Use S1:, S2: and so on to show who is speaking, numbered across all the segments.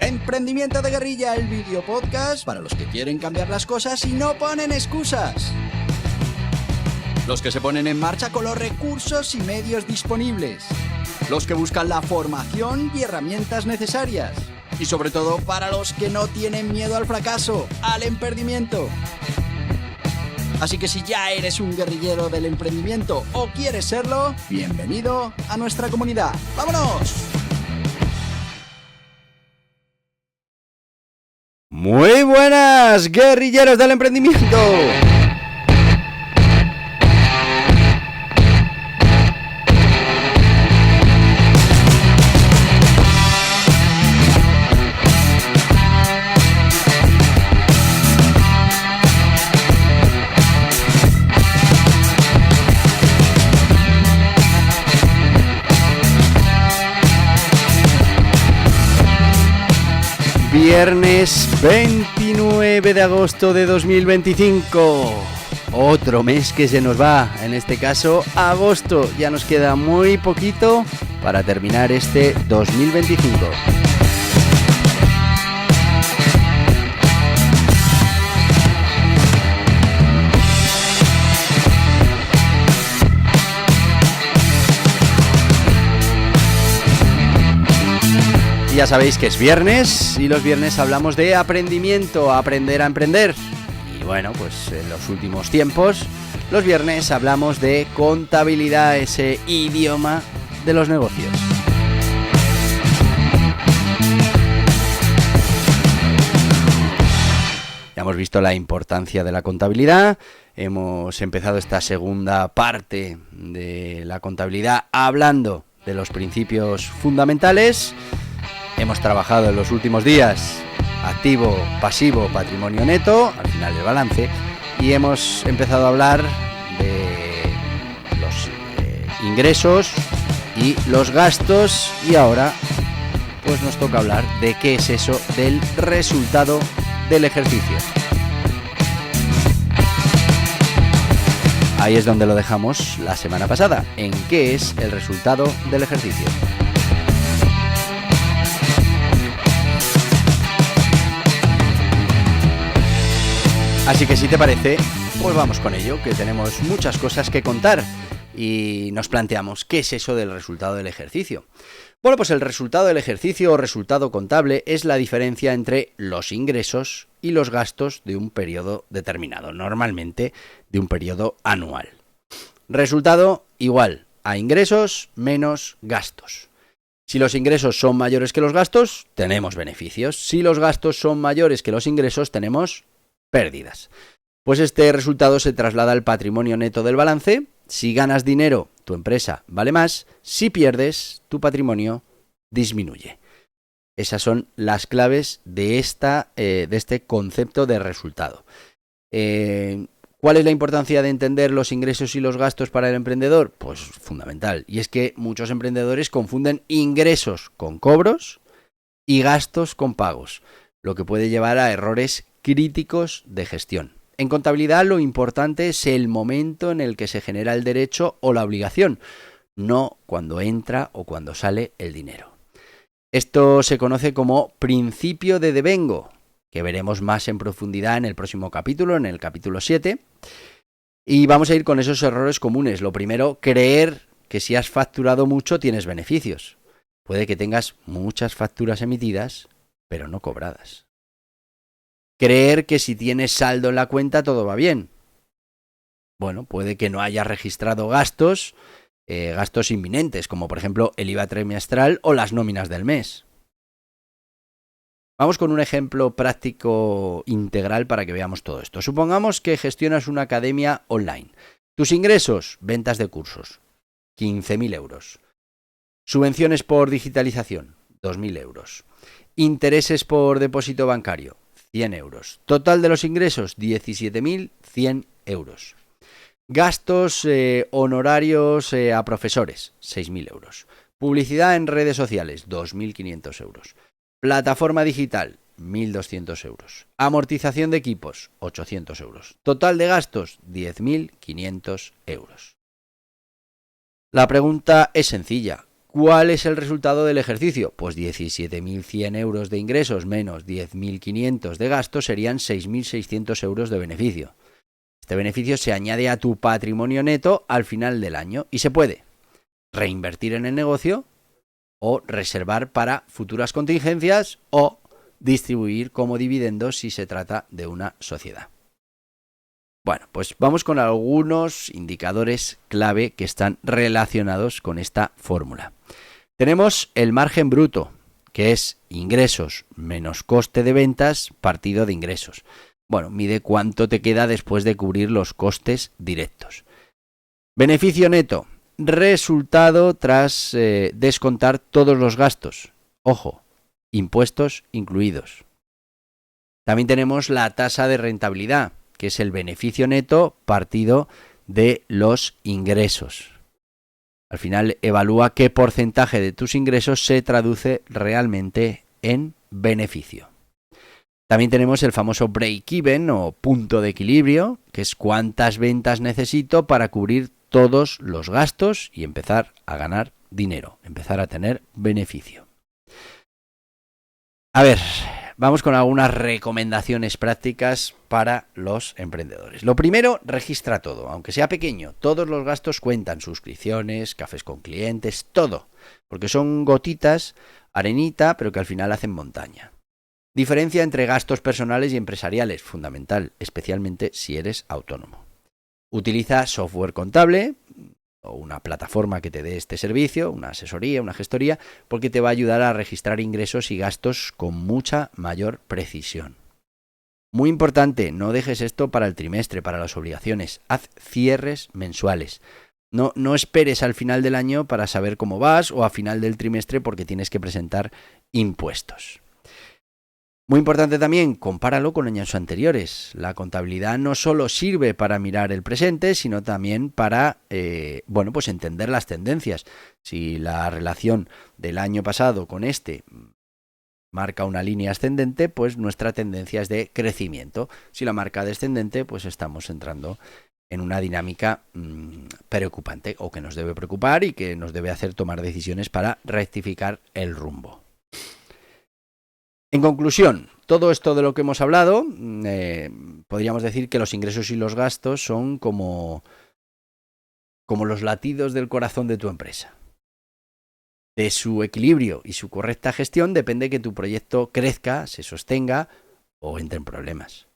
S1: Emprendimiento de Guerrilla, el video podcast para los que quieren cambiar las cosas y no ponen excusas. Los que se ponen en marcha con los recursos y medios disponibles. Los que buscan la formación y herramientas necesarias. Y sobre todo para los que no tienen miedo al fracaso, al emprendimiento. Así que si ya eres un guerrillero del emprendimiento o quieres serlo, bienvenido a nuestra comunidad. ¡Vámonos!
S2: Muy buenas, guerrilleros del emprendimiento. Viernes 29 de agosto de 2025. Otro mes que se nos va, en este caso agosto. Ya nos queda muy poquito para terminar este 2025. Ya sabéis que es viernes y los viernes hablamos de aprendimiento, aprender a emprender. Y bueno, pues en los últimos tiempos, los viernes hablamos de contabilidad, ese idioma de los negocios. Ya hemos visto la importancia de la contabilidad, hemos empezado esta segunda parte de la contabilidad hablando de los principios fundamentales. Hemos trabajado en los últimos días activo, pasivo, patrimonio neto, al final del balance, y hemos empezado a hablar de los ingresos y los gastos, y ahora pues nos toca hablar de qué es eso del resultado del ejercicio. Ahí es donde lo dejamos la semana pasada, en qué es el resultado del ejercicio. Así que si te parece, pues vamos con ello, que tenemos muchas cosas que contar y nos planteamos qué es eso del resultado del ejercicio. Bueno, pues el resultado del ejercicio o resultado contable es la diferencia entre los ingresos y los gastos de un periodo determinado, normalmente de un periodo anual. Resultado igual a ingresos menos gastos. Si los ingresos son mayores que los gastos, tenemos beneficios. Si los gastos son mayores que los ingresos, tenemos pérdidas. Pues este resultado se traslada al patrimonio neto del balance. Si ganas dinero, tu empresa vale más. Si pierdes, tu patrimonio disminuye. Esas son las claves de este concepto de resultado. ¿Cuál es la importancia de entender los ingresos y los gastos para el emprendedor? Pues fundamental. Y es que muchos emprendedores confunden ingresos con cobros y gastos con pagos, lo que puede llevar a errores críticos de gestión. En contabilidad lo importante es el momento en el que se genera el derecho o la obligación, no cuando entra o cuando sale el dinero. Esto se conoce como principio de devengo, que veremos más en profundidad en el próximo capítulo, en el capítulo 7. Y vamos a ir con esos errores comunes. Lo primero, creer que si has facturado mucho tienes beneficios. Puede que tengas muchas facturas emitidas, pero no cobradas. Creer que si tienes saldo en la cuenta todo va bien. Bueno, puede que no hayas registrado gastos inminentes, como por ejemplo el IVA trimestral o las nóminas del mes. Vamos con un ejemplo práctico integral para que veamos todo esto. Supongamos que gestionas una academia online. Tus ingresos, ventas de cursos, 15.000 euros. Subvenciones por digitalización, 2.000 euros. Intereses por depósito bancario, 100 euros. Total de los ingresos, 17.100 euros. Gastos honorarios a profesores, 6.000 euros. Publicidad en redes sociales, 2.500 euros. Plataforma digital, 1.200 euros. Amortización de equipos, 800 euros. Total de gastos, 10.500 euros. La pregunta es sencilla. ¿Cuál es el resultado del ejercicio? Pues 17.100 euros de ingresos menos 10.500 de gastos serían 6.600 euros de beneficio. Este beneficio se añade a tu patrimonio neto al final del año y se puede reinvertir en el negocio o reservar para futuras contingencias o distribuir como dividendos si se trata de una sociedad. Bueno, pues vamos con algunos indicadores clave que están relacionados con esta fórmula. Tenemos el margen bruto, que es ingresos menos coste de ventas partido de ingresos. Bueno, mide cuánto te queda después de cubrir los costes directos. Beneficio neto, resultado tras descontar todos los gastos. Ojo, impuestos incluidos. También tenemos la tasa de rentabilidad, que es el beneficio neto partido de los ingresos. Al final evalúa qué porcentaje de tus ingresos se traduce realmente en beneficio. También tenemos el famoso break-even o punto de equilibrio, que es cuántas ventas necesito para cubrir todos los gastos y empezar a ganar dinero, empezar a tener beneficio. A ver, vamos con algunas recomendaciones prácticas para los emprendedores. Lo primero, registra todo, aunque sea pequeño. Todos los gastos cuentan, suscripciones, cafés con clientes, todo. Porque son gotitas, arenita, pero que al final hacen montaña. Diferencia entre gastos personales y empresariales, fundamental, especialmente si eres autónomo. Utiliza software contable o una plataforma que te dé este servicio, una asesoría, una gestoría, porque te va a ayudar a registrar ingresos y gastos con mucha mayor precisión. Muy importante, no dejes esto para el trimestre, para las obligaciones. Haz cierres mensuales. No esperes al final del año para saber cómo vas o a final del trimestre porque tienes que presentar impuestos. Muy importante también, compáralo con años anteriores. La contabilidad no solo sirve para mirar el presente, sino también para pues entender las tendencias. Si la relación del año pasado con este marca una línea ascendente, pues nuestra tendencia es de crecimiento. Si la marca descendente, pues estamos entrando en una dinámica preocupante o que nos debe preocupar y que nos debe hacer tomar decisiones para rectificar el rumbo. En conclusión, todo esto de lo que hemos hablado, podríamos decir que los ingresos y los gastos son como los latidos del corazón de tu empresa. De su equilibrio y su correcta gestión depende que tu proyecto crezca, se sostenga o entre en problemas.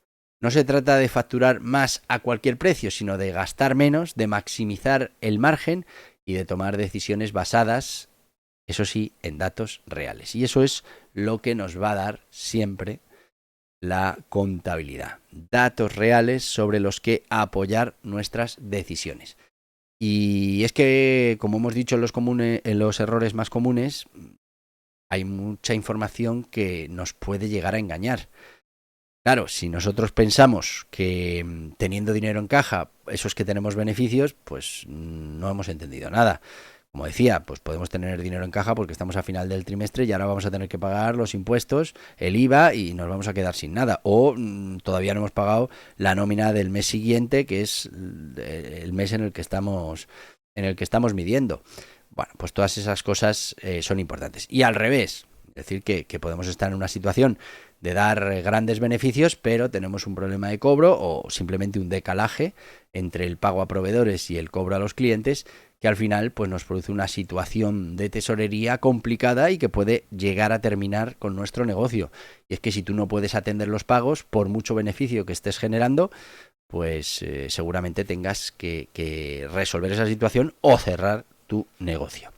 S2: No se trata de facturar más a cualquier precio, sino de gastar menos, de maximizar el margen y de tomar decisiones basadas, eso sí, en datos reales. Y eso es lo que nos va a dar siempre la contabilidad. Datos reales sobre los que apoyar nuestras decisiones. Y es que, como hemos dicho en los errores más comunes, hay mucha información que nos puede llegar a engañar. Claro, si nosotros pensamos que teniendo dinero en caja, eso es que tenemos beneficios, pues no hemos entendido nada. Como decía, pues podemos tener dinero en caja porque estamos a final del trimestre y ahora vamos a tener que pagar los impuestos, el IVA y nos vamos a quedar sin nada. O todavía no hemos pagado la nómina del mes siguiente, que es el mes en el que estamos midiendo. Bueno, pues todas esas cosas son importantes. Y al revés, es decir, que podemos estar en una situación de dar grandes beneficios, pero tenemos un problema de cobro o simplemente un decalaje entre el pago a proveedores y el cobro a los clientes, que al final pues nos produce una situación de tesorería complicada y que puede llegar a terminar con nuestro negocio. Y es que si tú no puedes atender los pagos, por mucho beneficio que estés generando, pues seguramente tengas que resolver esa situación o cerrar tu negocio.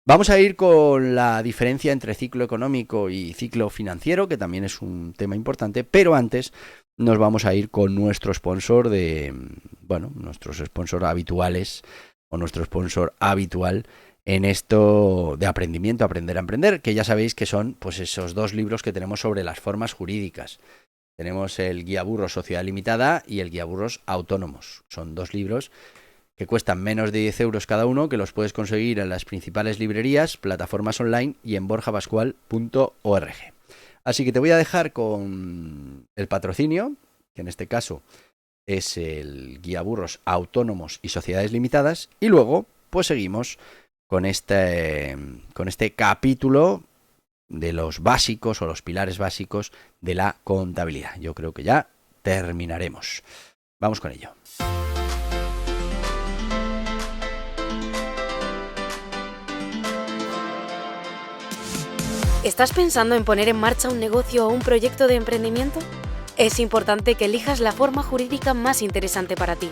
S2: Vamos a ir con la diferencia entre ciclo económico y ciclo financiero, que también es un tema importante, pero antes nos vamos a ir con nuestro sponsor nuestros sponsors habituales o nuestro sponsor habitual en esto de aprendimiento, aprender a emprender, que ya sabéis que son pues esos 2 libros que tenemos sobre las formas jurídicas. Tenemos el Guía Burros Sociedad Limitada y el Guía Burros Autónomos. Son 2 libros que cuestan menos de 10 euros cada uno, que los puedes conseguir en las principales librerías, plataformas online y en borjapascual.org. Así que te voy a dejar con el patrocinio, que en este caso es el Guía Burros Autónomos y Sociedades Limitadas, y luego pues seguimos con este capítulo de los básicos o los pilares básicos de la contabilidad. Yo creo que ya terminaremos. Vamos con ello.
S3: ¿Estás pensando en poner en marcha un negocio o un proyecto de emprendimiento? Es importante que elijas la forma jurídica más interesante para ti,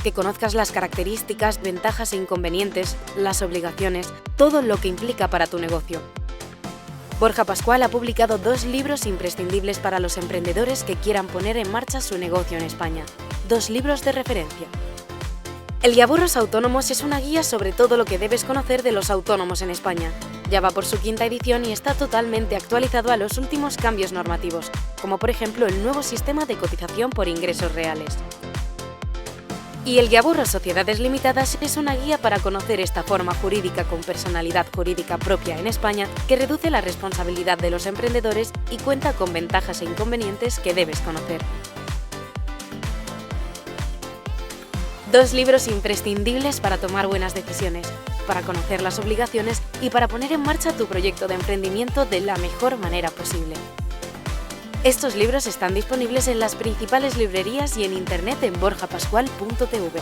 S3: que conozcas las características, ventajas e inconvenientes, las obligaciones, todo lo que implica para tu negocio. Borja Pascual ha publicado 2 libros imprescindibles para los emprendedores que quieran poner en marcha su negocio en España. 2 libros de referencia. El Guiaburros Autónomos es una guía sobre todo lo que debes conocer de los autónomos en España. Ya va por su 5ª edición y está totalmente actualizado a los últimos cambios normativos, como por ejemplo el nuevo sistema de cotización por ingresos reales. Y el Guiaburros Sociedades Limitadas es una guía para conocer esta forma jurídica con personalidad jurídica propia en España que reduce la responsabilidad de los emprendedores y cuenta con ventajas e inconvenientes que debes conocer. 2 libros imprescindibles para tomar buenas decisiones, para conocer las obligaciones y para poner en marcha tu proyecto de emprendimiento de la mejor manera posible. Estos libros están disponibles en las principales librerías y en internet en borjapascual.tv.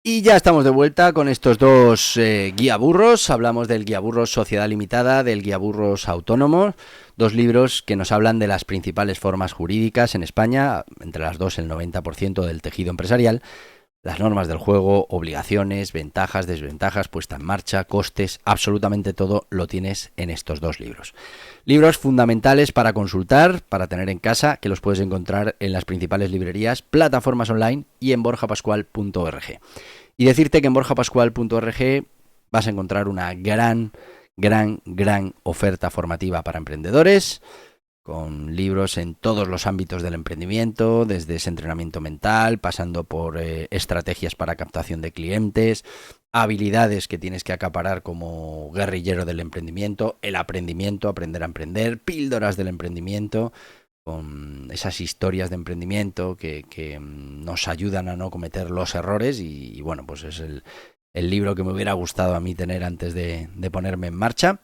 S2: Y ya estamos de vuelta con estos 2 guiaburros. Hablamos del Guiaburros Sociedad Limitada, del Guiaburros Autónomos, 2 libros que nos hablan de las principales formas jurídicas en España, entre las 2 el 90% del tejido empresarial, las normas del juego, obligaciones, ventajas, desventajas, puesta en marcha, costes, absolutamente todo lo tienes en estos 2 libros. Libros fundamentales para consultar, para tener en casa, que los puedes encontrar en las principales librerías, plataformas online y en borjapascual.org. Y decirte que en borjapascual.org vas a encontrar una gran oferta formativa para emprendedores, con libros en todos los ámbitos del emprendimiento, desde ese entrenamiento mental, pasando por estrategias para captación de clientes, habilidades que tienes que acaparar como guerrillero del emprendimiento, el aprendimiento, aprender a emprender, píldoras del emprendimiento, con esas historias de emprendimiento que nos ayudan a no cometer los errores y bueno, pues es el libro que me hubiera gustado a mí tener antes de ponerme en marcha.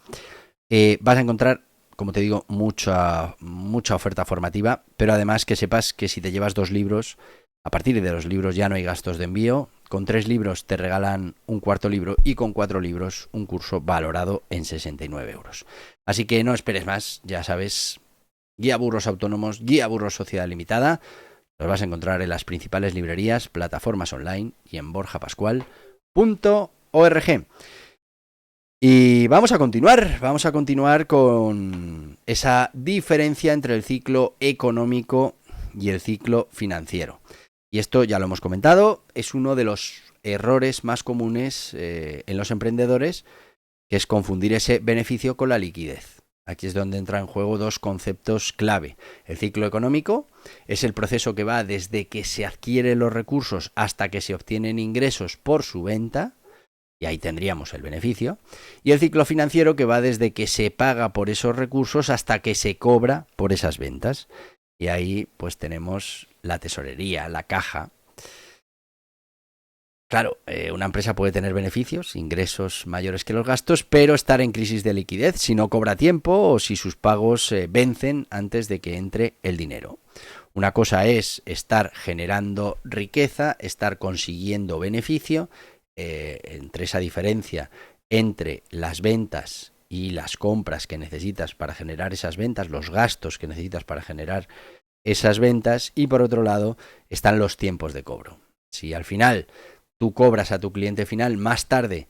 S2: Vas a encontrar, como te digo, mucha oferta formativa, pero además que sepas que si te llevas 2 libros, a partir de los libros ya no hay gastos de envío. Con 3 libros te regalan un 4.º libro y con 4 libros un curso valorado en 69 euros. Así que no esperes más, ya sabes, Guiaburros Autónomos, Guiaburros Sociedad Limitada, los vas a encontrar en las principales librerías, plataformas online y en borjapascual.org. Y vamos a continuar con esa diferencia entre el ciclo económico y el ciclo financiero. Y esto ya lo hemos comentado, es uno de los errores más comunes en los emprendedores, que es confundir ese beneficio con la liquidez. Aquí es donde entran en juego 2 conceptos clave. El ciclo económico es el proceso que va desde que se adquieren los recursos hasta que se obtienen ingresos por su venta, y ahí tendríamos el beneficio, y el ciclo financiero que va desde que se paga por esos recursos hasta que se cobra por esas ventas. Y ahí pues tenemos la tesorería, la caja. Claro, una empresa puede tener beneficios, ingresos mayores que los gastos, pero estar en crisis de liquidez si no cobra tiempo o si sus pagos vencen antes de que entre el dinero. Una cosa es estar generando riqueza, estar consiguiendo beneficio, entre esa diferencia entre las ventas y las compras que necesitas para generar esas ventas, los gastos que necesitas para generar esas ventas, y por otro lado están los tiempos de cobro. Si al final tú cobras a tu cliente final más tarde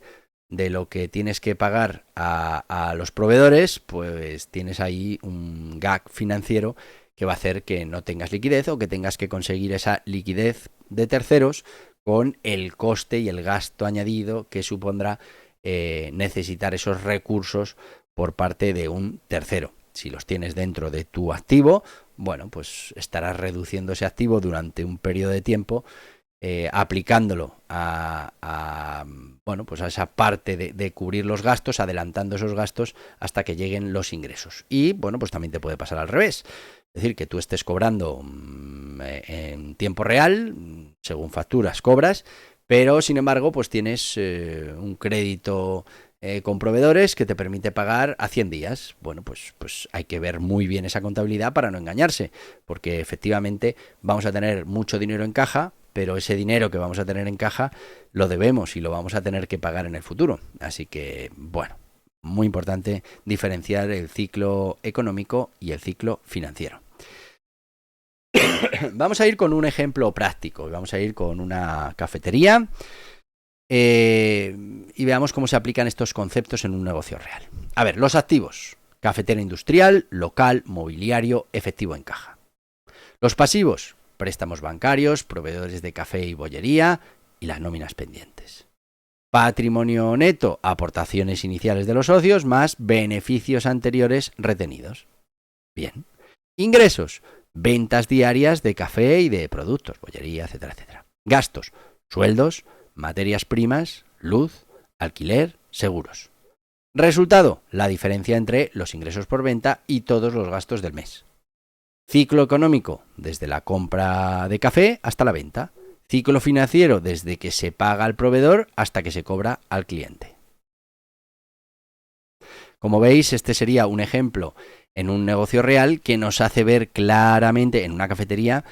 S2: de lo que tienes que pagar a los proveedores, pues tienes ahí un gag financiero que va a hacer que no tengas liquidez o que tengas que conseguir esa liquidez de terceros con el coste y el gasto añadido que supondrá necesitar esos recursos por parte de un tercero. Si los tienes dentro de tu activo, bueno, pues estarás reduciendo ese activo durante un periodo de tiempo, aplicándolo a esa parte de cubrir los gastos, adelantando esos gastos hasta que lleguen los ingresos. Y bueno, pues también te puede pasar al revés. Es decir, que tú estés cobrando en tiempo real, según facturas cobras, pero sin embargo pues tienes un crédito con proveedores que te permite pagar a 100 días. Bueno, pues hay que ver muy bien esa contabilidad para no engañarse, porque efectivamente vamos a tener mucho dinero en caja, pero ese dinero que vamos a tener en caja lo debemos y lo vamos a tener que pagar en el futuro. Así que, bueno, muy importante diferenciar el ciclo económico y el ciclo financiero. Vamos a ir con un ejemplo práctico, vamos a ir con una cafetería y veamos cómo se aplican estos conceptos en un negocio real. A ver, los activos: cafetera industrial, local, mobiliario, efectivo en caja. Los pasivos: préstamos bancarios, proveedores de café y bollería y las nóminas pendientes. Patrimonio neto: aportaciones iniciales de los socios más beneficios anteriores retenidos. Bien. Ingresos: ventas diarias de café y de productos, bollería, etcétera, etcétera. Gastos: sueldos, materias primas, luz, alquiler, seguros. Resultado: la diferencia entre los ingresos por venta y todos los gastos del mes. Ciclo económico: desde la compra de café hasta la venta. Ciclo financiero: desde que se paga al proveedor hasta que se cobra al cliente. Como veis, este sería un ejemplo en un negocio real que nos hace ver claramente. En una cafetería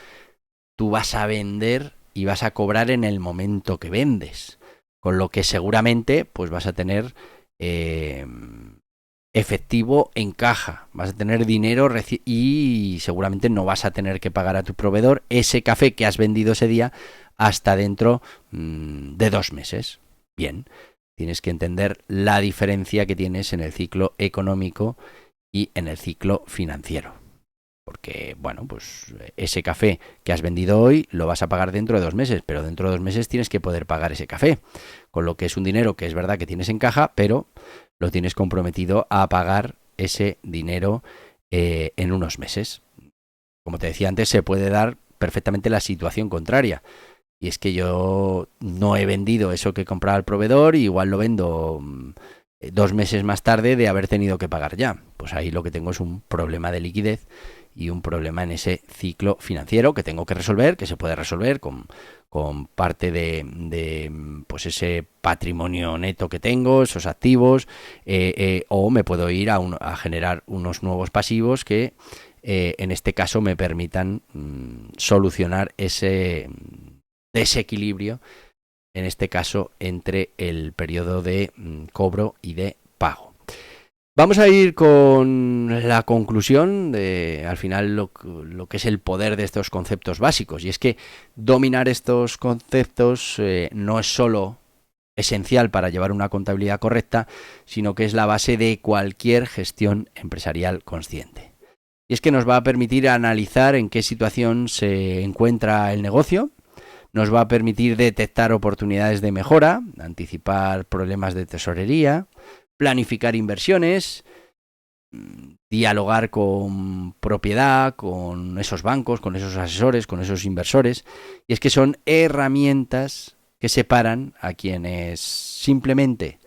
S2: tú vas a vender y vas a cobrar en el momento que vendes, con lo que seguramente pues vas a tener efectivo en caja, vas a tener dinero y seguramente no vas a tener que pagar a tu proveedor ese café que has vendido ese día hasta dentro de 2 meses. Bien, tienes que entender la diferencia que tienes en el ciclo económico y en el ciclo financiero. Porque, bueno, pues ese café que has vendido hoy lo vas a pagar dentro de 2 meses, pero dentro de 2 meses tienes que poder pagar ese café. Con lo que es un dinero que es verdad que tienes en caja, pero lo tienes comprometido a pagar ese dinero en unos meses. Como te decía antes, se puede dar perfectamente la situación contraria. Y es que yo no he vendido eso que compraba el proveedor y igual lo vendo 2 meses más tarde de haber tenido que pagar ya. Pues ahí lo que tengo es un problema de liquidez y un problema en ese ciclo financiero que tengo que resolver, que se puede resolver con parte de pues ese patrimonio neto que tengo, esos activos, o me puedo ir a generar unos nuevos pasivos que en este caso me permitan solucionar ese desequilibrio, en este caso entre el periodo de cobro y de pago. Vamos a ir con la conclusión de, al final, lo que es el poder de estos conceptos básicos. Y es que dominar estos conceptos no es solo esencial para llevar una contabilidad correcta, sino que es la base de cualquier gestión empresarial consciente. Y es que nos va a permitir analizar en qué situación se encuentra el negocio, nos va a permitir detectar oportunidades de mejora, anticipar problemas de tesorería, planificar inversiones, dialogar con propiedad, con esos bancos, con esos asesores, con esos inversores. Y es que son herramientas que separan a quienes simplemente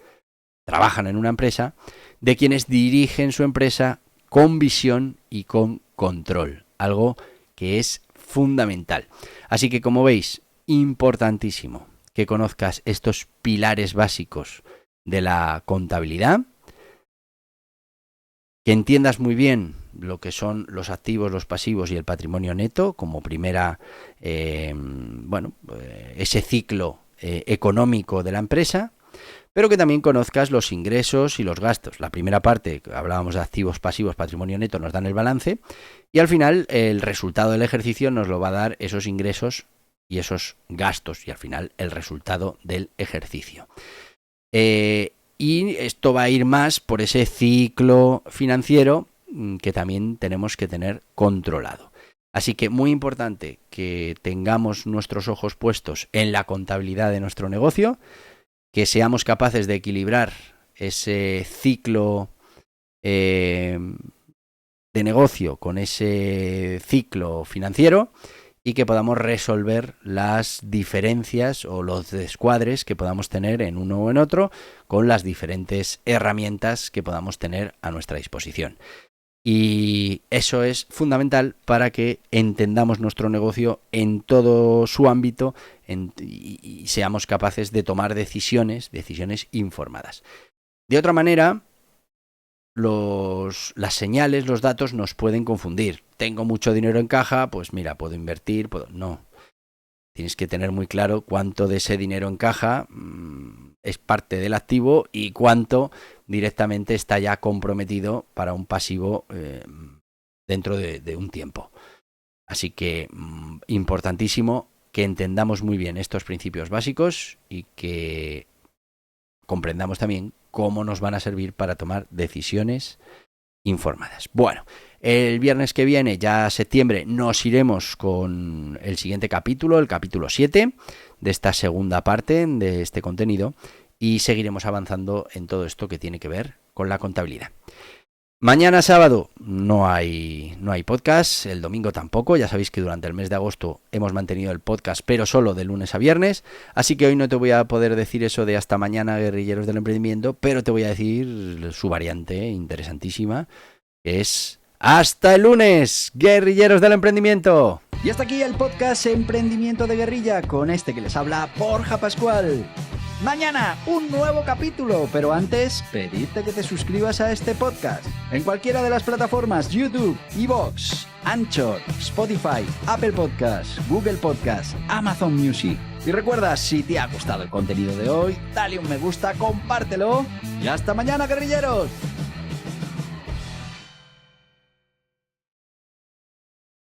S2: trabajan en una empresa de quienes dirigen su empresa con visión y con control, algo que es fundamental. Así que, como veis, importantísimo que conozcas estos pilares básicos de la contabilidad, que entiendas muy bien lo que son los activos, los pasivos y el patrimonio neto como primera, ese ciclo económico de la empresa, pero que también conozcas los ingresos y los gastos. La primera parte, hablábamos de activos, pasivos, patrimonio neto, nos dan el balance y al final el resultado del ejercicio nos lo va a dar esos ingresos y esos gastos y al final el resultado del ejercicio. Y esto va a ir más por ese ciclo financiero que también tenemos que tener controlado. Así que muy importante que tengamos nuestros ojos puestos en la contabilidad de nuestro negocio, que seamos capaces de equilibrar ese ciclo de negocio con ese ciclo financiero y que podamos resolver las diferencias o los descuadres que podamos tener en uno o en otro con las diferentes herramientas que podamos tener a nuestra disposición. Y eso es fundamental para que entendamos nuestro negocio en todo su ámbito y seamos capaces de tomar decisiones informadas. De otra manera, las señales, los datos nos pueden confundir. Tengo mucho dinero en caja, pues mira, puedo invertir, no. Tienes que tener muy claro cuánto de ese dinero en caja es parte del activo y cuánto directamente está ya comprometido para un pasivo dentro de un tiempo. Así que importantísimo que entendamos muy bien estos principios básicos y que comprendamos también cómo nos van a servir para tomar decisiones informadas. Bueno, el viernes que viene, ya septiembre, nos iremos con el siguiente capítulo, el capítulo 7 de esta segunda parte de este contenido, y seguiremos avanzando en todo esto que tiene que ver con la contabilidad. Mañana sábado no hay podcast, el domingo tampoco. Ya sabéis que durante el mes de agosto hemos mantenido el podcast, pero solo de lunes a viernes. Así que hoy no te voy a poder decir eso de hasta mañana, guerrilleros del emprendimiento, pero te voy a decir su variante interesantísima, que es hasta el lunes, guerrilleros del emprendimiento.
S1: Y hasta aquí el podcast Emprendimiento de Guerrilla, con este que les habla Borja Pascual. Mañana un nuevo capítulo, pero antes pedirte que te suscribas a este podcast en cualquiera de las plataformas: YouTube, iVoox, Anchor, Spotify, Apple Podcasts, Google Podcasts, Amazon Music. Y recuerda, si te ha gustado el contenido de hoy, dale un me gusta, compártelo y hasta mañana, guerrilleros.